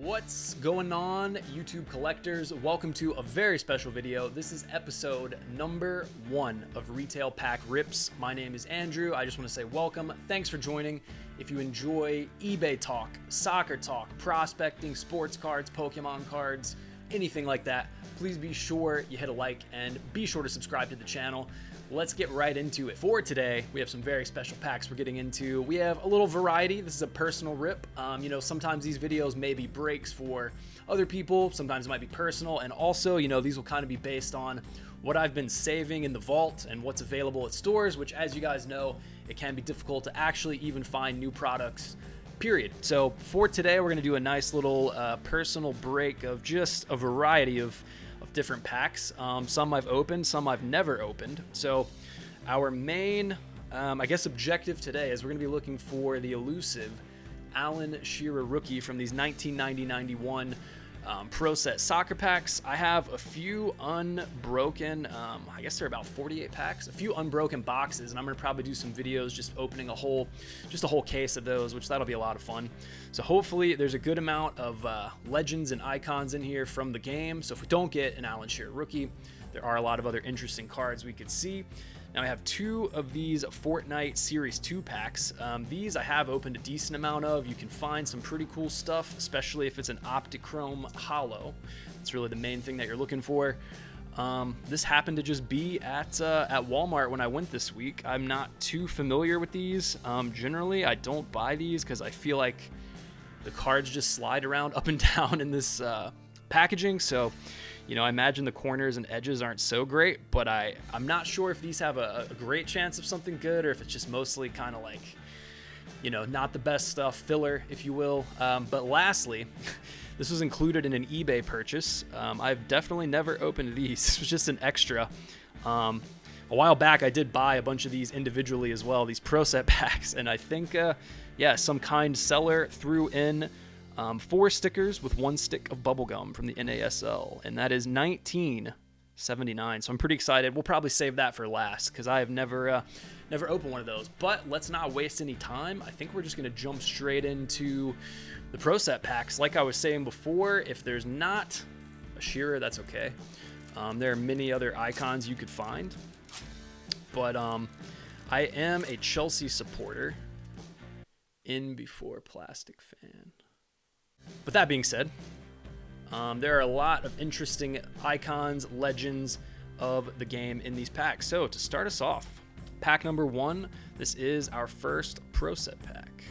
What's going on, YouTube collectors? Welcome to a very special video. This is episode number 1 of Retail Pack Rips. My name is Andrew. I just want to say welcome. Thanks for joining. If you enjoy eBay talk, soccer talk, prospecting, sports cards, Pokemon cards, anything like that, please be sure you hit a like and be sure to subscribe to the channel. Let's get right into it. For today, we have some very special packs we're getting into. We have a little variety. This is a personal rip. Sometimes these videos may be breaks for other people. Sometimes it might be personal. And also, these will kind of be based on what I've been saving in the vault and what's available at stores, which, as you guys know, it can be difficult to actually even find new products, period. So for today, we're going to do a nice little personal break of just a variety of different packs. Some I've opened, some I've never opened. So our main, objective today is we're going to be looking for the elusive Alan Shearer rookie from these 1990-91 Pro Set soccer packs. I have a few unbroken, I guess they're about 48 packs, a few unbroken boxes, and I'm going to probably do some videos just opening a whole case of those, which that'll be a lot of fun. So hopefully there's a good amount of legends and icons in here from the game. So if we don't get an Alan Shearer rookie, there are a lot of other interesting cards we could see. Now I have 2 of these Fortnite Series 2 packs. These I have opened a decent amount of. You can find some pretty cool stuff, especially if it's an Optichrome Holo. It's really the main thing that you're looking for. This happened to just be at Walmart when I went this week. I'm not too familiar with these. Generally, I don't buy these because I feel like the cards just slide around up and down in this packaging. So I imagine the corners and edges aren't so great, but I'm not sure if these have a great chance of something good or if it's just mostly kind of like, not the best stuff, filler, if you will. But lastly, this was included in an eBay purchase. I've definitely never opened these. This was just an extra. A while back, I did buy a bunch of these individually as well, these Pro Set packs, and I think, some kind seller threw in 4 stickers with 1 stick of bubblegum from the NASL, and that is 1979. So I'm pretty excited. We'll probably save that for last because I have never opened one of those. But let's not waste any time. I think we're just going to jump straight into the Pro Set packs. Like I was saying before, if there's not a Shearer, that's okay. There are many other icons you could find. But I am a Chelsea supporter. In before plastic fan. But that being said, there are a lot of interesting icons, legends of the game in these packs. So to start us off, pack number 1, this is our first Pro Set pack.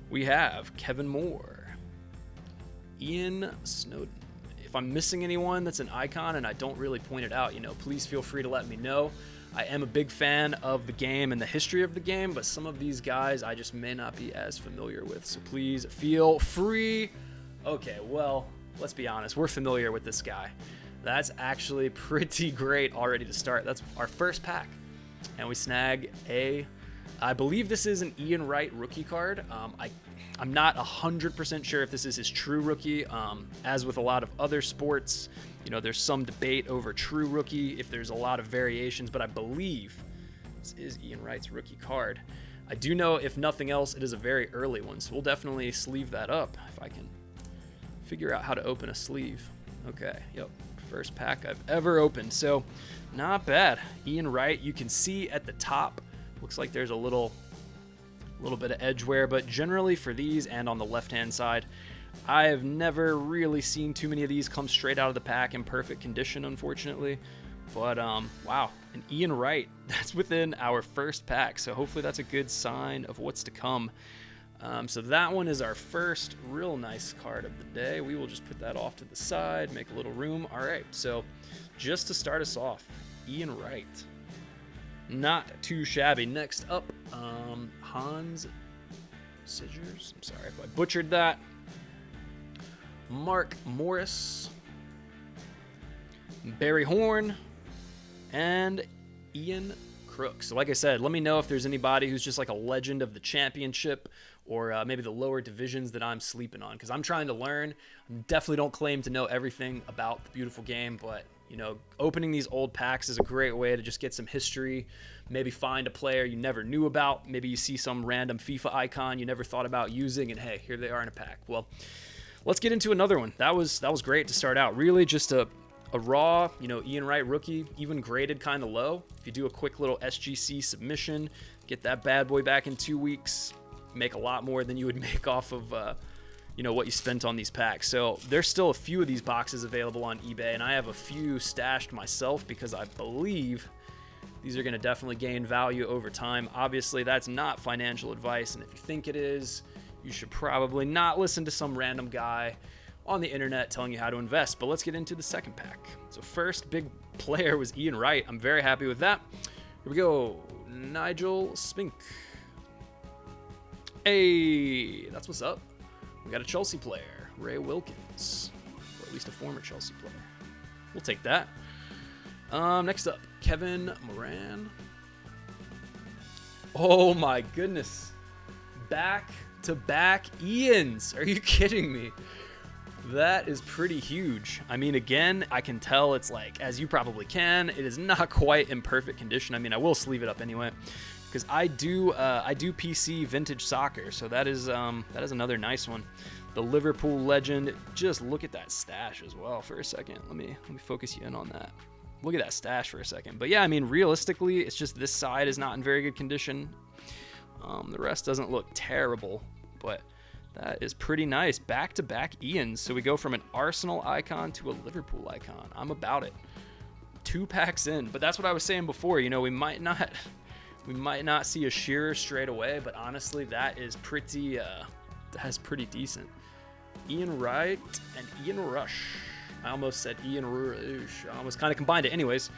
We have Kevin Moore, Ian Snowden. If I'm missing anyone that's an icon and I don't really point it out, please feel free to let me know. I am a big fan of the game and the history of the game, but some of these guys I just may not be as familiar with, so please feel free. Okay, well, let's be honest. We're familiar with this guy. That's actually pretty great already to start. That's our first pack. And we snag I believe this is an Ian Wright rookie card. I'm not 100% sure if this is his true rookie. As with a lot of other sports, there's some debate over true rookie, if there's a lot of variations, but I believe this is Ian Wright's rookie card. I do know, if nothing else, it is a very early one, so we'll definitely sleeve that up if I can figure out how to open a sleeve. Okay, yep, first pack I've ever opened, so not bad. Ian Wright, you can see at the top, looks like there's a little bit of edge wear, but generally for these and on the left-hand side, I have never really seen too many of these come straight out of the pack in perfect condition, unfortunately. But, wow, an Ian Wright, that's within our first pack, so hopefully that's a good sign of what's to come. So that one is our first real nice card of the day. We will just put that off to the side, make a little room. All right, so just to start us off, Ian Wright. Not too shabby. Next up, Hans Scissors. I'm sorry if I butchered that. Mark Morris, Barry Horn, and Ian Crooks. So like I said, let me know if there's anybody who's just like a legend of the championship or maybe the lower divisions that I'm sleeping on, because I'm trying to learn. I definitely don't claim to know everything about the beautiful game, but opening these old packs is a great way to just get some history, maybe find a player you never knew about. Maybe you see some random FIFA icon you never thought about using, and hey, here they are in a pack. Well, let's get into another one. That was great to start out. Really just a raw, Ian Wright rookie, even graded kind of low. If you do a quick little SGC submission, get that bad boy back in 2 weeks, make a lot more than you would make off of, what you spent on these packs. So there's still a few of these boxes available on eBay, and I have a few stashed myself because I believe these are going to definitely gain value over time. Obviously, that's not financial advice, and if you think it is, you should probably not listen to some random guy on the internet telling you how to invest. But let's get into the second pack. So first big player was Ian Wright. I'm very happy with that. Here we go. Nigel Spink. Hey, that's what's up. We got a Chelsea player, Ray Wilkins, or at least a former Chelsea player. We'll take that. Next up, Kevin Moran. Oh my goodness. Back-to-back Ians. Are you kidding me? That is pretty huge. I mean, again, I can tell it's like, as you probably can, it is not quite in perfect condition. I mean, I will sleeve it up anyway, because I do PC vintage soccer, so that is another nice one. The Liverpool legend. Just look at that stash as well for a second. Let me focus you in on that. Look at that stash for a second. But yeah, I mean, realistically, it's just this side is not in very good condition. The rest doesn't look terrible, but that is pretty nice. Back-to-back Ians. So we go from an Arsenal icon to a Liverpool icon. I'm about it. 2 packs in. But that's what I was saying before. We might not see a Shearer straight away, but honestly, that's pretty decent. Ian Wright and Ian Rush. I almost said Ian Rush. I almost kind of combined it. Anyways,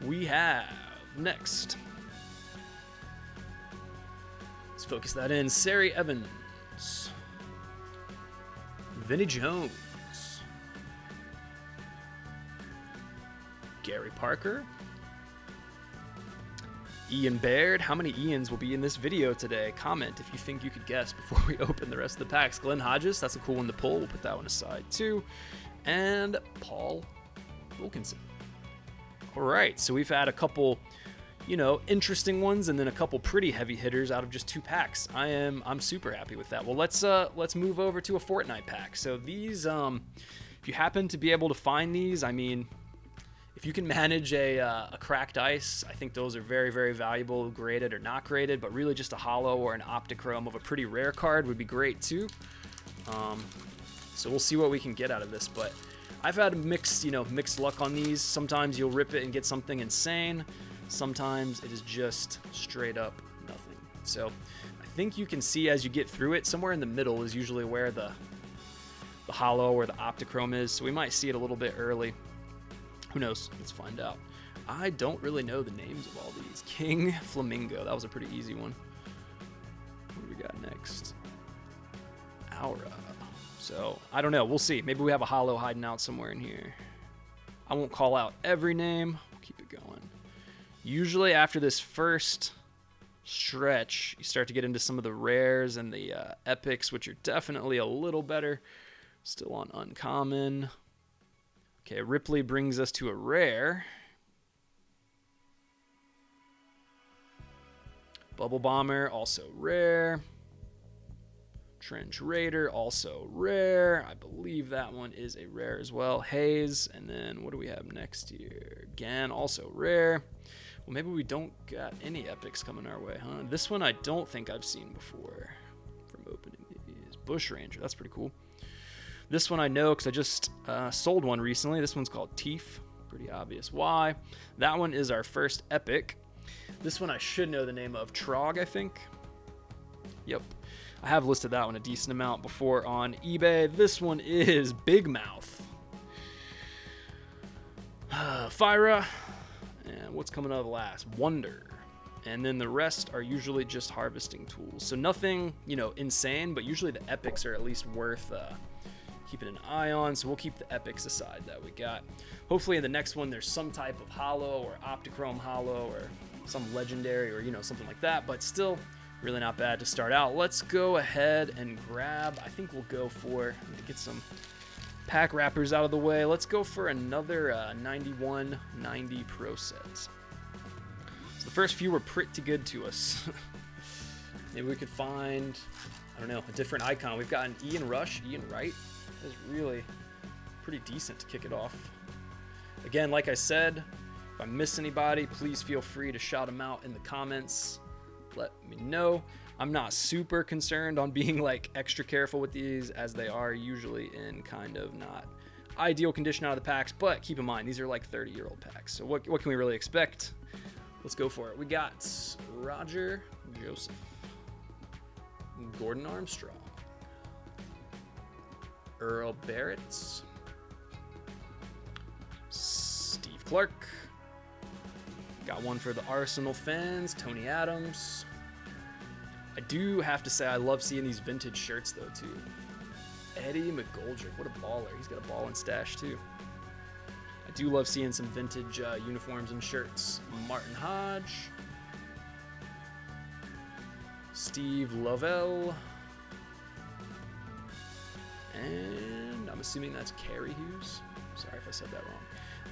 we have next. Let's focus that in. Sari Evans. Vinnie Jones. Gary Parker. Ian Baird. How many Ians will be in this video today? Comment if you think you could guess before we open the rest of the packs. Glenn Hodges. That's a cool one to pull. We'll put that one aside too. And Paul Wilkinson. All right. So we've had a couple, interesting ones, and then a couple pretty heavy hitters out of just 2 packs. I'm super happy with that. Well, let's move over to a Fortnite pack. So these, if you happen to be able to find these, I mean, if you can manage a cracked ice, I think those are very, very valuable, graded or not graded, but really just a holo or an optichrome of a pretty rare card would be great too. So we'll see what we can get out of this, but I've had mixed luck on these. Sometimes you'll rip it and get something insane. Sometimes it is just straight up nothing. So I think you can see as you get through it, somewhere in the middle is usually where the holo or the optichrome is. So we might see it a little bit early. Who knows? Let's find out. I don't really know the names of all these. King Flamingo. That was a pretty easy one. What do we got next? Aura. So I don't know. We'll see. Maybe we have a holo hiding out somewhere in here. I won't call out every name. We'll keep it going. Usually after this first stretch, you start to get into some of the rares and the epics, which are definitely a little better. Still on uncommon. Okay, Ripley brings us to a rare. Bubble Bomber, also rare. Trench Raider, also rare. I believe that one is a rare as well. Haze, and then what do we have next here? Gan, also rare. Well, maybe we don't got any epics coming our way, huh? This one I don't think I've seen before from opening these. Bush Ranger, that's pretty cool. This one I know because I just sold one recently. This one's called Teef. Pretty obvious why. That one is our first epic. This one I should know the name of. Trog, I think. Yep. I have listed that one a decent amount before on eBay. This one is Big Mouth. Fyra. And what's coming up last? Wonder. And then the rest are usually just harvesting tools. So nothing, insane, but usually the epics are at least worth keeping an eye on. So we'll keep the epics aside that we got. Hopefully in the next one there's some type of holo or optichrome holo or some legendary or something like that, but still really not bad to start out. Let's go ahead and grab, I think we'll go for, to get some pack wrappers out of the way, let's go for another 91-90 Pro set. So the first few were pretty good to us. Maybe we could find, I don't know, a different icon. We've got an Ian Rush, Ian Wright. It's really pretty decent to kick it off. Again, like I said, if I miss anybody, please feel free to shout them out in the comments. Let me know. I'm not super concerned on being like extra careful with these, as they are usually in kind of not ideal condition out of the packs, but keep in mind these are like 30-year-old packs, so what can we really expect? Let's go for it. We got Roger Joseph, Gordon Armstrong, Earl Barrett, Steve Clark. Got one for the Arsenal fans, Tony Adams. I do have to say I love seeing these vintage shirts though too. Eddie McGoldrick, what a baller. He's got a ball and stash too. I do love seeing some vintage uniforms and shirts. Martin Hodge, Steve Lovell, and I'm assuming that's Carey Hughes. Sorry if I said that wrong.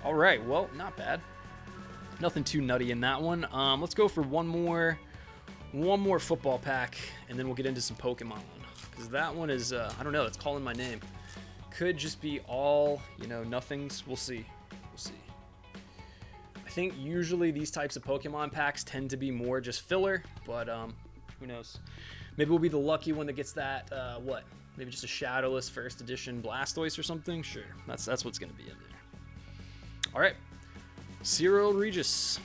All right, well, not bad. Nothing too nutty in that one. Let's go for one more football pack, and then we'll get into some Pokemon. Because that one is, I don't know, it's calling my name. Could just be all, nothings. We'll see. I think usually these types of Pokemon packs tend to be more just filler, but who knows? Maybe we'll be the lucky one that gets that, maybe just a Shadowless first edition Blastoise or something? Sure, that's what's going to be in there. All right, Cyril Regis.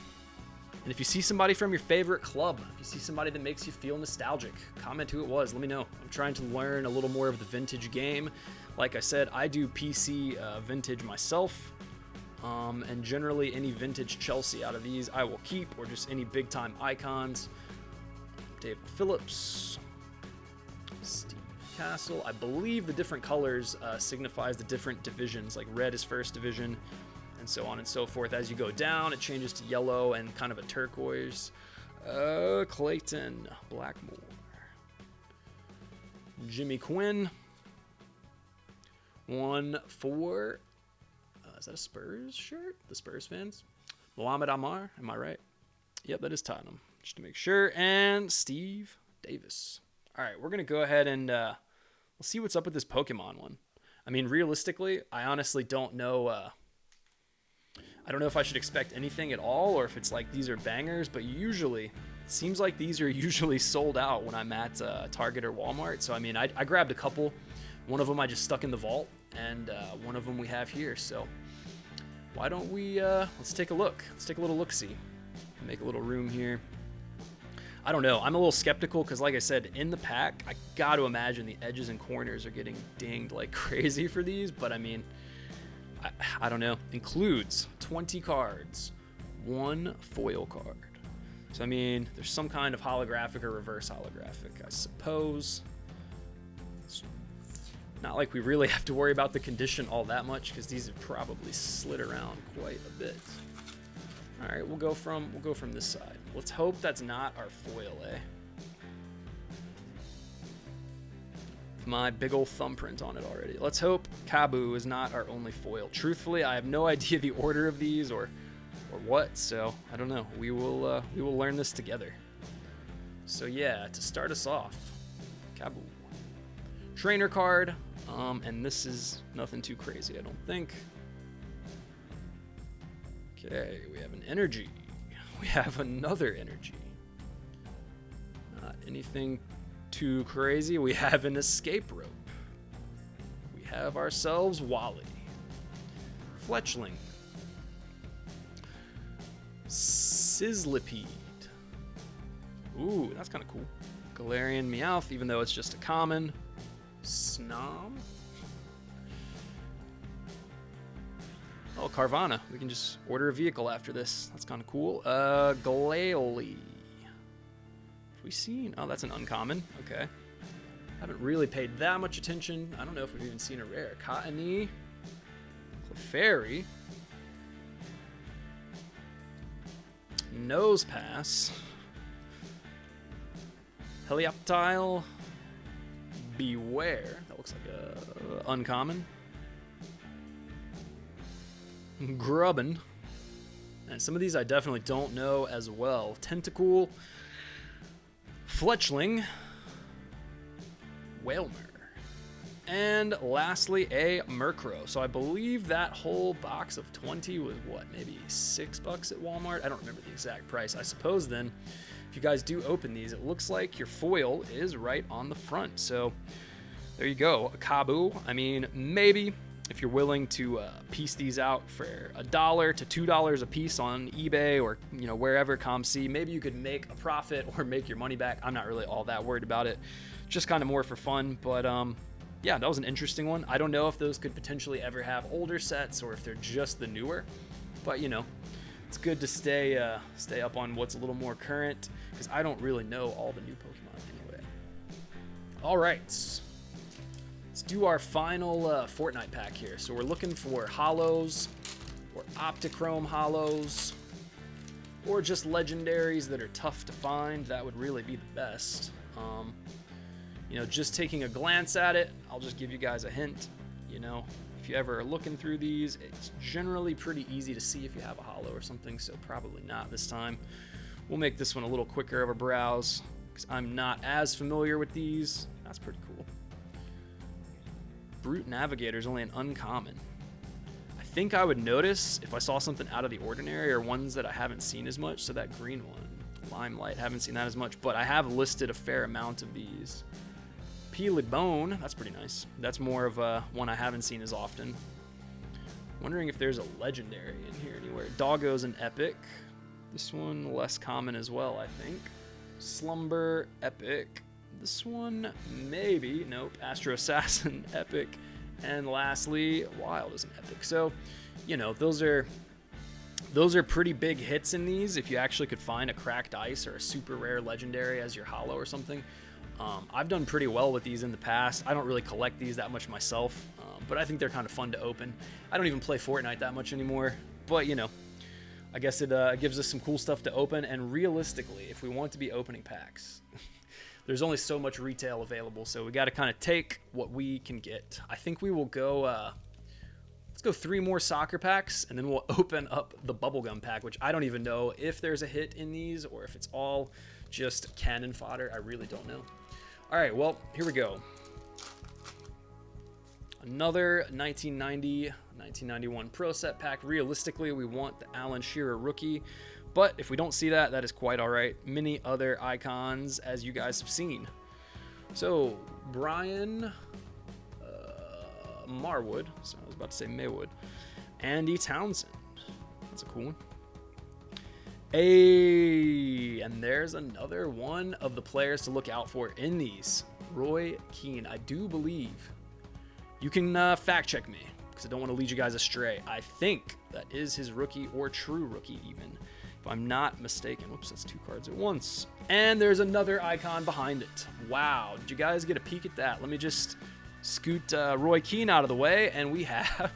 And if you see somebody from your favorite club, if you see somebody that makes you feel nostalgic, comment who it was. Let me know. I'm trying to learn a little more of the vintage game. Like I said, I do PC vintage myself. And generally any vintage Chelsea out of these I will keep, or just any big time icons. David Phillips, Steve Castle. I believe the different colors signifies the different divisions, like red is first division, and so on and so forth. As you go down, it changes to yellow and kind of a turquoise. Clayton Blackmore, Jimmy Quinn. One for, is that a Spurs shirt? The Spurs fans? Mohamed Amar, am I right? Yep, that is Tottenham, just to make sure. And Steve Davis. All right, we're going to go ahead and we'll see what's up with this Pokemon one. I mean, realistically, I honestly don't know. I don't know if I should expect anything at all, or if it's like these are bangers, but usually, it seems like these are usually sold out when I'm at Target or Walmart. So, I mean, I grabbed a couple. One of them I just stuck in the vault, and one of them we have here. So, why don't we, let's take a look. Let's take a little look-see. Make a little room here. I don't know. I'm a little skeptical because, like I said, in the pack, I got to imagine the edges and corners are getting dinged like crazy for these. But, I mean, I don't know. Includes 20 cards, 1 foil card. So, I mean, there's some kind of holographic or reverse holographic, I suppose. It's not like we really have to worry about the condition all that much because these have probably slid around quite a bit. All right, we'll go from this side. Let's hope that's not our foil, eh? My big old thumbprint on it already. Let's hope Kabu is not our only foil. Truthfully, I have no idea the order of these or what, so I don't know. We will learn this together. So yeah, to start us off, Kabu. Trainer card, and this is nothing too crazy, I don't think. Okay, we have an energy. We have another energy. Not anything too crazy. We have an escape rope. We have ourselves Wally. Fletchling. Sizzlipede. Ooh, that's kind of cool. Galarian Meowth, even though it's just a common. Snom. Oh, Carvana. We can just order a vehicle after this. That's kind of cool. Glalie. Have we seen? Oh, that's an uncommon. Okay. Haven't really paid that much attention. I don't know if we've even seen a rare. Cottony. Clefairy. Nosepass. Helioptile. Beware. That looks like a uncommon. Grubbin. And some of these I definitely don't know as well. Tentacool. Fletchling. Whalmer. And lastly, a Murkrow. So I believe that whole box of 20 was what, maybe $6 at Walmart? I don't remember the exact price. I suppose then, if you guys do open these, it looks like your foil is right on the front. So there you go, a Kabu. I mean, maybe if you're willing to piece these out for $1 to $2 a piece on eBay or wherever ComC, maybe you could make a profit or make your money back. I'm not really all that worried about it, just kind of more for fun. But yeah, that was an interesting one. I don't know if those could potentially ever have older sets or if they're just the newer, but it's good to stay up on what's a little more current, because I don't really know all the new Pokemon anyway. All right, let's do our final Fortnite pack here. So we're looking for holos or Optichrome holos or just legendaries that are tough to find. That would really be the best. Just taking a glance at it, I'll just give you guys a hint. If you ever are looking through these, it's generally pretty easy to see if you have a holo or something, so probably not this time. We'll make this one a little quicker of a browse, because I'm not as familiar with these. That's pretty cool. Brute Navigator is only an uncommon. I think I would notice if I saw something out of the ordinary or ones that I haven't seen as much. So that green one, Limelight, haven't seen that as much, but I have listed a fair amount of these. Peelybone, that's pretty nice. That's more of a one I haven't seen as often. Wondering if there's a legendary in here anywhere. Doggo's an epic. This one less common as well, I think. Slumber, epic. This one, maybe. Nope. Astro Assassin, epic. And lastly, Wild is an epic. So, those are pretty big hits in these. If you actually could find a cracked ice or a super rare legendary as your holo or something. I've done pretty well with these in the past. I don't really collect these that much myself, but I think they're kind of fun to open. I don't even play Fortnite that much anymore, but I guess it gives us some cool stuff to open. And realistically, if we want to be opening packs, there's only so much retail available, so we got to kind of take what we can get. I think we will go, let's go 3 more soccer packs, and then we'll open up the bubblegum pack, which I don't even know if there's a hit in these or if it's all just cannon fodder. I really don't know. All right, well, here we go. Another 1990-1991 Pro Set pack. Realistically, we want the Alan Shearer rookie, but if we don't see that, that is quite all right. Many other icons, as you guys have seen. So, Brian Marwood, so I was about to say Maywood, Andy Townsend. That's a cool one. And there's another one of the players to look out for in these. Roy Keane. I do believe, you can fact check me, because I don't want to lead you guys astray. I think that is his rookie, or true rookie even, if I'm not mistaken. Oops, that's 2 cards at once. And there's another icon behind it. Wow, did you guys get a peek at that? Let me just scoot Roy Keane out of the way, and we have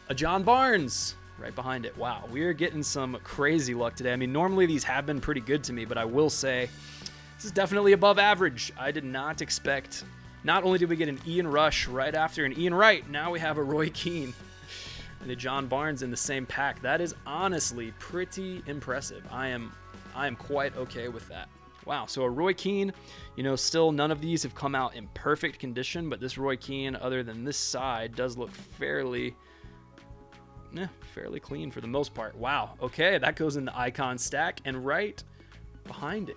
a John Barnes right behind it. Wow, we're getting some crazy luck today. I mean, normally these have been pretty good to me, but I will say this is definitely above average. I did not expect, not only did we get an Ian Rush right after an Ian Wright, now we have a Roy Keane and a John Barnes in the same pack. That is honestly pretty impressive. I am quite okay with that. Wow, so a Roy Keane, still none of these have come out in perfect condition, but this Roy Keane, other than this side, does look fairly clean for the most part. Wow, okay, that goes in the icon stack, and right behind it,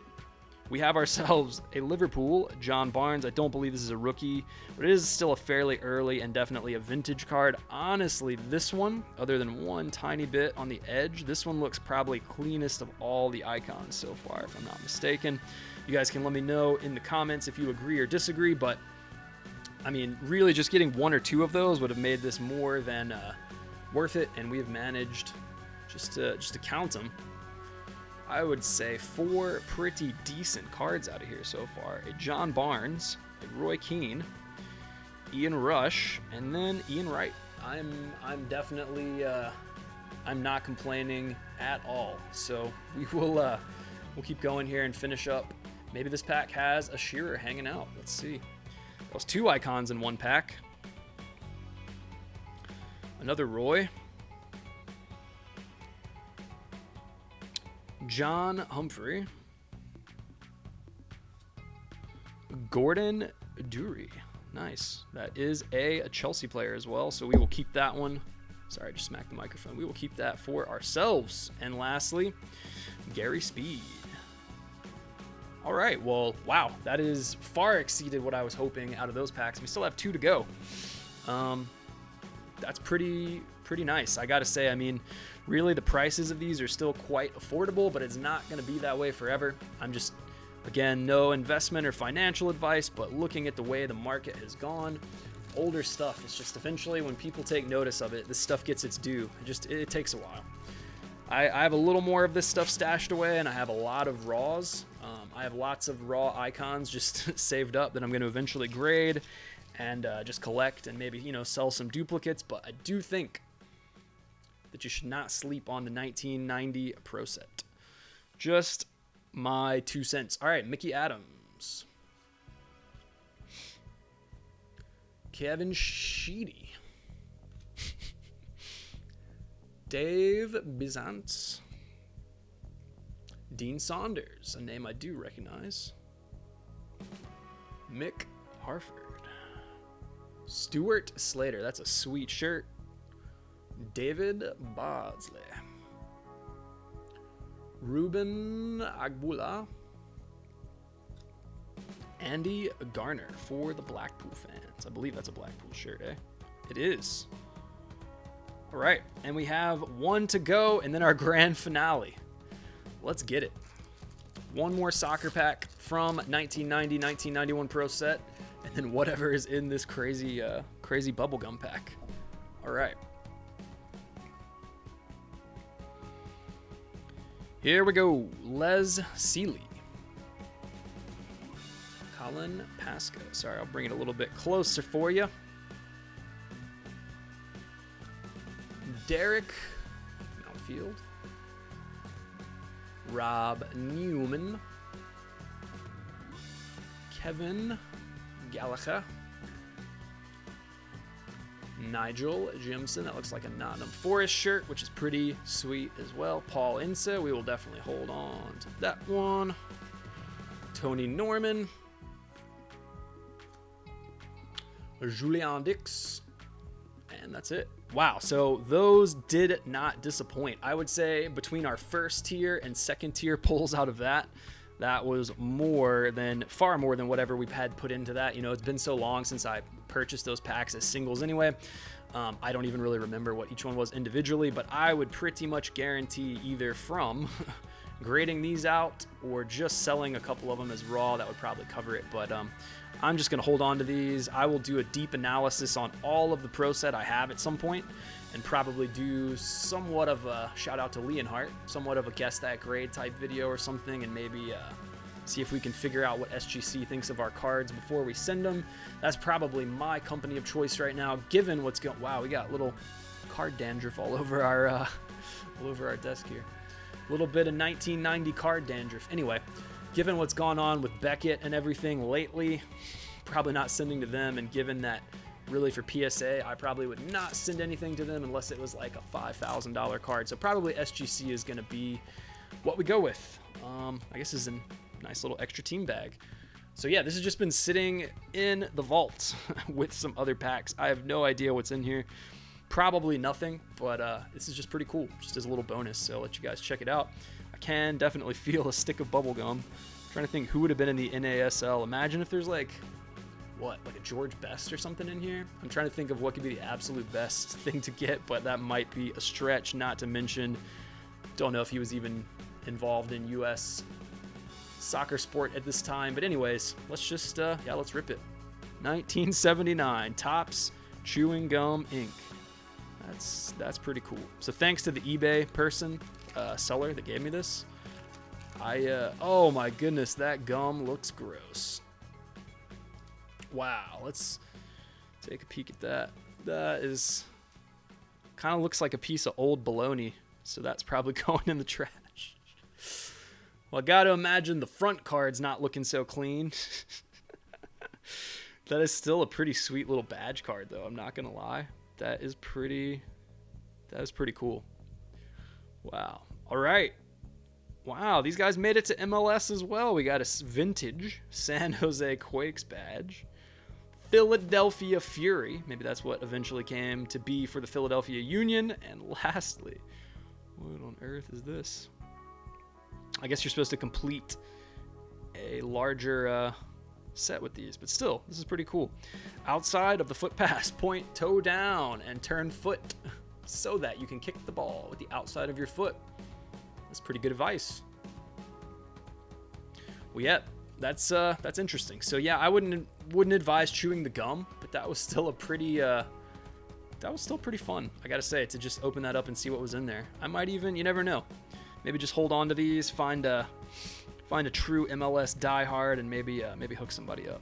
we have ourselves a Liverpool John Barnes. I don't believe this is a rookie, but it is still a fairly early and definitely a vintage card. Honestly, this one, other than one tiny bit on the edge, this one looks probably cleanest of all the icons so far, if I'm not mistaken. You guys can let me know in the comments if you agree or disagree, but I mean, really just getting 1 or 2 of those would have made this more than worth it, and we have managed, just to count them, I would say 4 pretty decent cards out of here so far. A John Barnes, a Roy Keane, Ian Rush, and then Ian Wright. I'm definitely I'm not complaining at all. So we'll keep going here and finish up. Maybe this pack has a Shearer hanging out. Let's see. That was 2 icons in one pack. Another Roy. John Humphrey. Gordon Dury. Nice. That is a Chelsea player as well, so we will keep that one. Sorry, I just smacked the microphone. We will keep that for ourselves. And lastly, Gary Speed. All right, well, wow, that is far exceeded what I was hoping out of those packs. We still have 2 to go. That's pretty nice. I gotta say, I mean, really the prices of these are still quite affordable, but it's not gonna be that way forever. I'm just, again, no investment or financial advice, but looking at the way the market has gone, older stuff, it's just eventually when people take notice of it, this stuff gets its due. It takes a while. I have a little more of this stuff stashed away, and I have a lot of raws. I have lots of raw icons just saved up that I'm going to eventually grade and just collect and maybe, sell some duplicates. But I do think that you should not sleep on the 1990 Pro Set. Just my 2 cents. All right, Mickey Adams. Kevin Sheedy. Dave Bizantz. Dean Saunders, a name I do recognize. Mick Harford. Stuart Slater, that's a sweet shirt. David Bardsley. Ruben Agbula. Andy Garner for the Blackpool fans. I believe that's a Blackpool shirt, eh? It is. All right, and we have 1 to go, and then our grand finale. Let's get it. 1 more soccer pack from 1990, 1991 Pro Set, and then whatever is in this crazy bubblegum pack. All right. Here we go. Les Seeley. Colin Pasco. Sorry, I'll bring it a little bit closer for you. Derek Mountfield. Rob Newman. Kevin Gallagher. Nigel Jimson. That looks like a Nottingham Forest shirt, which is pretty sweet as well. Paul Ince. We will definitely hold on to that one. Tony Norman. Julian Dix. And that's it. Wow, so those did not disappoint. I would say between our first tier and second tier pulls out of that was far more than whatever we've had put into that. It's been so long since I purchased those packs as singles anyway. I don't even really remember what each one was individually, but I would pretty much guarantee either from grading these out or just selling a couple of them as raw, that would probably cover it. But I'm just going to hold on to these. I will do a deep analysis on all of the Pro Set I have at some point and probably do somewhat of a shout out to Leonhardt, somewhat of a guess that grade type video or something, and maybe see if we can figure out what SGC thinks of our cards before we send them. That's probably my company of choice right now, given what's going. Wow, we got little card dandruff all over our desk here. A little bit of 1990 card dandruff. Anyway, given what's gone on with Beckett and everything lately, probably not sending to them. And given that really for PSA, I probably would not send anything to them unless it was like a $5,000 card. So probably SGC is going to be what we go with. I guess is a nice little extra team bag. So yeah, this has just been sitting in the vault with some other packs. I have no idea what's in here. Probably nothing, but this is just pretty cool, just as a little bonus. So I'll let you guys check it out. I can definitely feel a stick of bubble gum. I'm trying to think who would have been in the NASL. Imagine if there's like a George Best or something in here. I'm trying to think of what could be the absolute best thing to get, but that might be a stretch. Not to mention, don't know if he was even involved in U.S. soccer sport at this time. But anyways, let's just let's rip it. 1979 Topps Chewing Gum Ink. That's pretty cool. So thanks to the eBay person, seller that gave me this. Oh my goodness, that gum looks gross. Wow, let's take a peek at that. That is kind of looks like a piece of old bologna, so that's probably going in the trash. Well, I got to imagine the front card's not looking so clean. That is still a pretty sweet little badge card, though. I'm not gonna lie. That is pretty cool. Wow. All right. Wow, these guys made it to MLS as well. We got a vintage San Jose Quakes badge. Philadelphia Fury. Maybe that's what eventually came to be for the Philadelphia Union. And lastly, what on earth is this? I guess you're supposed to complete a larger set with these, but still, this is pretty cool. Outside of the foot pass, point toe down and turn foot so that you can kick the ball with the outside of your foot. That's pretty good advice. Well, yeah, that's interesting. So yeah, I wouldn't advise chewing the gum, but that was still pretty fun, I gotta say, to just open that up and see what was in there. I might even, you never know, maybe just hold on to these, find a true MLS diehard, and maybe hook somebody up.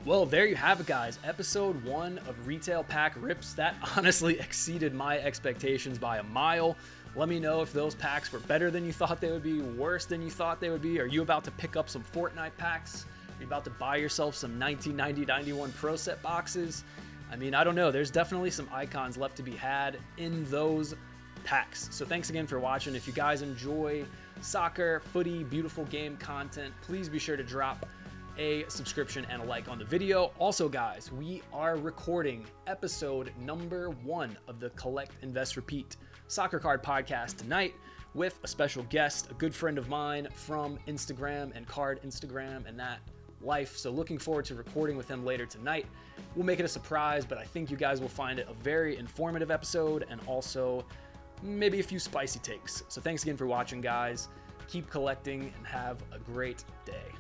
Well, there you have it, guys. Episode 1 of Retail Pack Rips. That honestly exceeded my expectations by a mile. Let me know if those packs were better than you thought they would be, worse than you thought they would be. Are you about to pick up some Fortnite packs? Are you about to buy yourself some 1990-91 Pro Set boxes? I mean, I don't know. There's definitely some icons left to be had in those packs. So thanks again for watching. If you guys enjoy soccer, footy, beautiful game content, please be sure to drop a subscription and a like on the video. Also, guys, we are recording episode number 1 of the Collect, Invest, Repeat Soccer Card Podcast tonight with a special guest, a good friend of mine from Instagram and Card Instagram and that life. So looking forward to recording with him later tonight. We'll make it a surprise, but I think you guys will find it a very informative episode and also maybe a few spicy takes. So thanks again for watching, guys. Keep collecting and have a great day.